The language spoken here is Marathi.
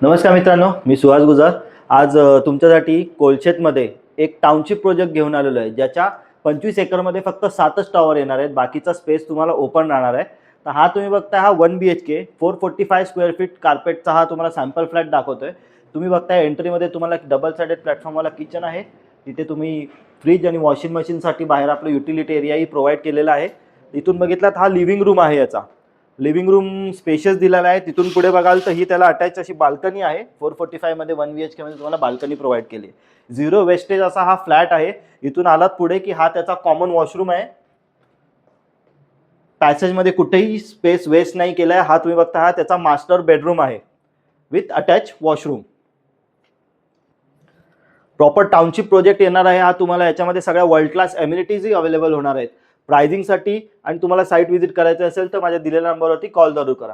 नमस्कार मित्रांनो, मी सुहास गुजर. आज तुमच्यासाठी कोलशेतमध्ये एक टाउनशिप प्रोजेक्ट घेऊन आलेलो आहे, ज्याच्या 25 एकरमध्ये फक्त 7च टॉवर येणार आहेत. बाकीचा स्पेस तुम्हाला ओपन राहणार आहे. तर हा तुम्ही बघताय, हा 1 BHK 445 स्क्वेअर फीट कार्पेटचा हा तुम्हाला सॅम्पल फ्लॅट दाखवतोय. तुम्ही बघताय एंट्रीमध्ये तुम्हाला डबल साइडेड प्लॅटफॉर्मवाला किचन आहे. तिथे तुम्ही फ्रीज आणि वॉशिंग मशीनसाठी बाहेर आपलं युटिलिटी एरियाही प्रोव्हाइड केलेला आहे. इथून बघितलात हा लिव्हिंग रूम आहे. याचा लिव्हिंग रूम स्पेशियस दिलेला आहे. तिथून पुढे बघाल तर ही त्याला अटॅच अशी बाल्कनी आहे. 445 मध्ये 1 BHK मध्ये तुम्हाला बाल्कनी प्रोव्हाइड केली आहे. झिरो वेस्टेज असा हा फ्लॅट आहे. इथून आलात पुढे की हा त्याचा कॉमन वॉशरूम आहे. पॅसेजमध्ये कुठेही स्पेस वेस्ट नाही केलाय. हा तुम्ही बघता, हा त्याचा मास्टर बेडरूम आहे with attach washroom. Proper township project येणार आहे हा तुम्हाला. याच्यामध्ये सगळ्या वर्ल्ड क्लास एम्युनिटीजही अवेलेबल होणार आहेत. प्राइसिंगसाठी आणि तुम्हाला साईट व्हिजिट करायचं असेल तर माझ्या दिलेल्या नंबरवरती कॉल जरूर करा.